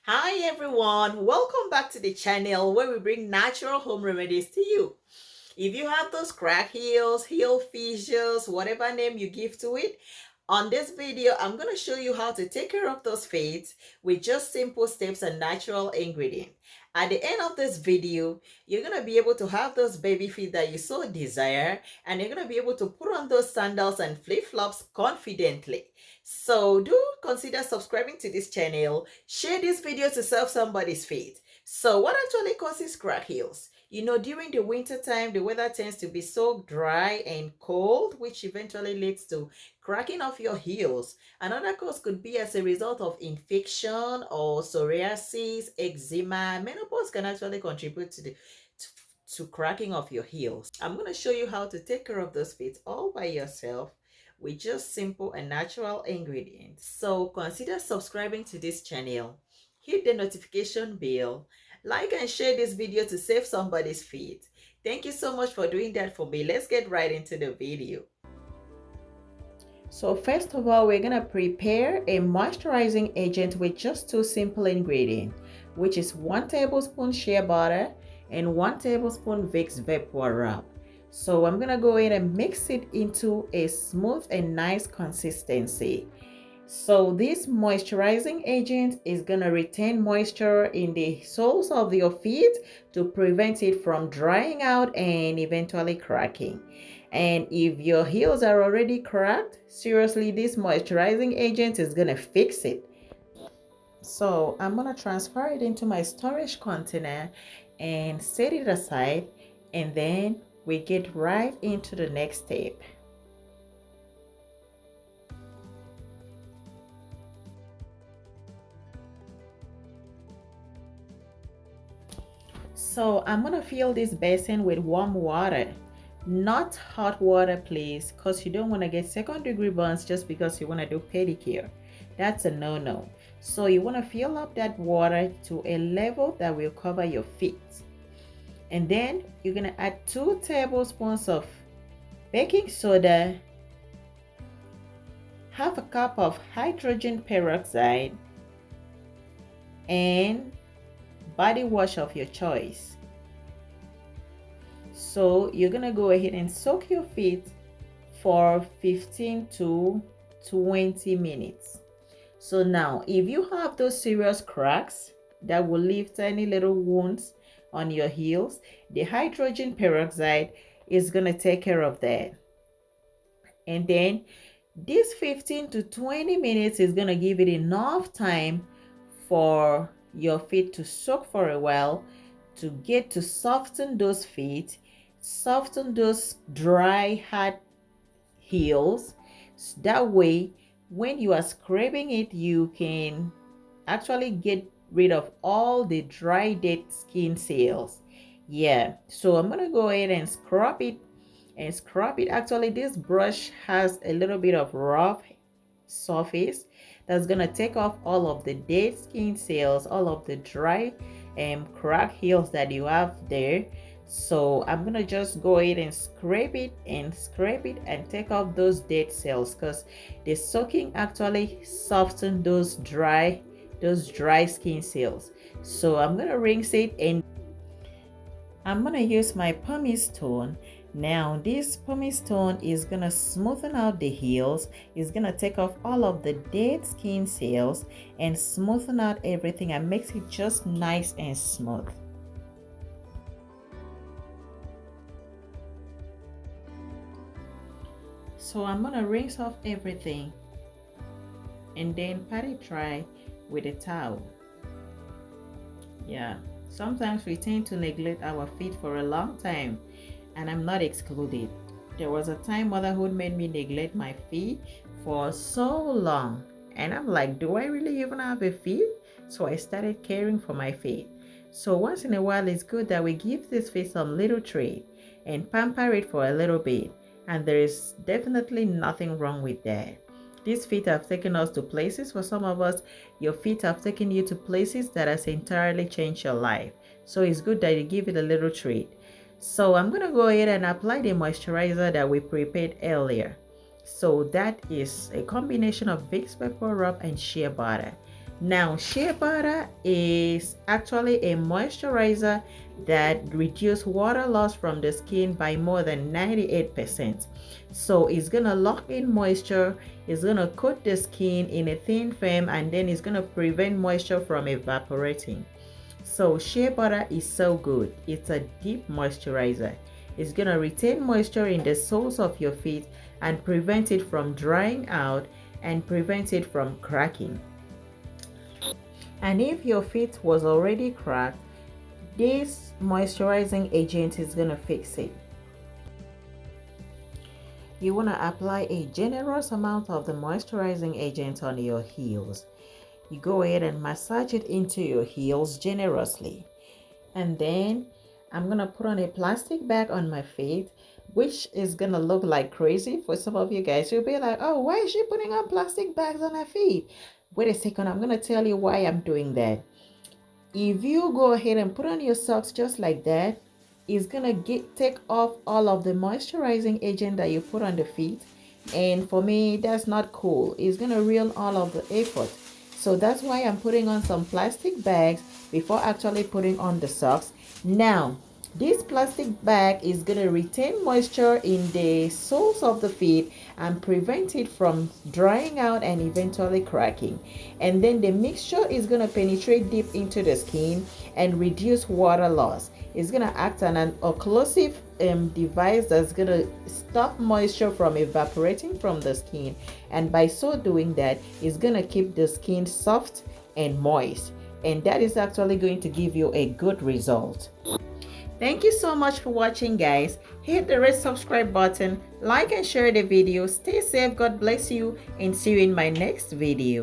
Hi everyone, welcome back to the channel where we bring natural home remedies to you. If you have those crack heels, heel fissures, whatever name you give to it, on this video, I'm going to show you how to take care of those fades with just simple steps and natural ingredients. At the end of this video, you're going to be able to have those baby feet that you so desire, and you're going to be able to put on those sandals and flip-flops confidently. So do consider subscribing to this channel, share this video to serve somebody's feet. So what actually causes crack heels? During the winter time, the weather tends to be so dry and cold, which eventually leads to cracking of your heels. Another cause could be as a result of infection or psoriasis, eczema. Menopause can actually contribute to cracking of your heels. I'm going to show you how to take care of those feet all by yourself with just simple and natural ingredients. So consider subscribing to this channel. Hit the notification bell. Like and share this video to save somebody's feet. Thank you so much for doing that for me. Let's get right into the video. So first of all, we're going to prepare a moisturizing agent with just two simple ingredients, which is 1 tablespoon shea butter and 1 tablespoon Vicks vapor rub. So I'm going to go in and mix it into a smooth and nice consistency. So this moisturizing agent is going to retain moisture in the soles of your feet to prevent it from drying out and eventually cracking. And if your heels are already cracked, seriously, this moisturizing agent is going to fix it. So I'm going to transfer it into my storage container and set it aside, and then we get right into the next step. So I'm gonna fill this basin with warm water, not hot water, please, because you don't want to get second-degree burns just because you want to do pedicure. That's a no-no. So you want to fill up that water to a level that will cover your feet. And then you're gonna add 2 tablespoons of baking soda, half a cup of hydrogen peroxide, and body wash of your choice. So you're gonna go ahead and soak your feet for 15 to 20 minutes. So now, if you have those serious cracks that will leave tiny little wounds on your heels, the hydrogen peroxide is gonna take care of that. And then this 15 to 20 minutes is gonna give it enough time for your feet to soak for a while, to get to soften those feet, soften those dry, hard heels. That way, when you are scraping it, you can actually get rid of all the dry, dead skin cells. Yeah, so I'm gonna go ahead and scrub it Actually, this brush has a little bit of rough surface that's gonna take off all of the dead skin cells, all of the dry and crack heels that you have there. So I'm gonna just go ahead and scrape it and take off those dead cells, because the soaking actually soften those dry skin cells. So I'm gonna rinse it, and I'm gonna use my pumice stone. Now this pumice stone is gonna smoothen out the heels. It's gonna take off all of the dead skin cells and smoothen out everything and makes it just nice and smooth. So I'm gonna rinse off everything and then pat it dry with a towel. Yeah, sometimes we tend to neglect our feet for a long time, and I'm not excluded. There was a time motherhood made me neglect my feet for so long, and I'm like, do I really even have a feet? So I started caring for my feet. So once in a while, it's good that we give this feet some little treat and pamper it for a little bit, and there is definitely nothing wrong with that. These feet have taken us to places. For some of us, your feet have taken you to places that has entirely changed your life. So it's good that you give it a little treat. So I'm going to go ahead and apply the moisturizer that we prepared earlier. So that is a combination of Vicks Vapor Rub and shea butter. Now, shea butter is actually a moisturizer that reduces water loss from the skin by more than 98%. So it's gonna lock in moisture, it's gonna coat the skin in a thin film, and then it's gonna prevent moisture from evaporating. So shea butter is so good. It's a deep moisturizer. It's gonna retain moisture in the soles of your feet and prevent it from drying out and prevent it from cracking. And if your feet was already cracked, this moisturizing agent is gonna fix it. You wanna apply a generous amount of the moisturizing agent on your heels. You go ahead and massage it into your heels generously. And then I'm gonna put on a plastic bag on my feet, which is gonna look like crazy for some of you guys. You'll be like, oh, why is she putting on plastic bags on her feet? Wait a second, I'm gonna tell you why I'm doing that. If you go ahead and put on your socks just like that, it's gonna take off all of the moisturizing agent that you put on the feet, and for me that's not cool. It's gonna ruin all of the effort. So that's why I'm putting on some plastic bags before actually putting on the socks. Now this plastic bag is going to retain moisture in the soles of the feet and prevent it from drying out and eventually cracking. And then the mixture is going to penetrate deep into the skin and reduce water loss. It's going to act on an occlusive device that's going to stop moisture from evaporating from the skin. And by so doing that, it's going to keep the skin soft and moist. And that is actually going to give you a good result. Thank you so much for watching, guys. Hit the red subscribe button, like and share the video. Stay safe, God bless you, and see you in my next video.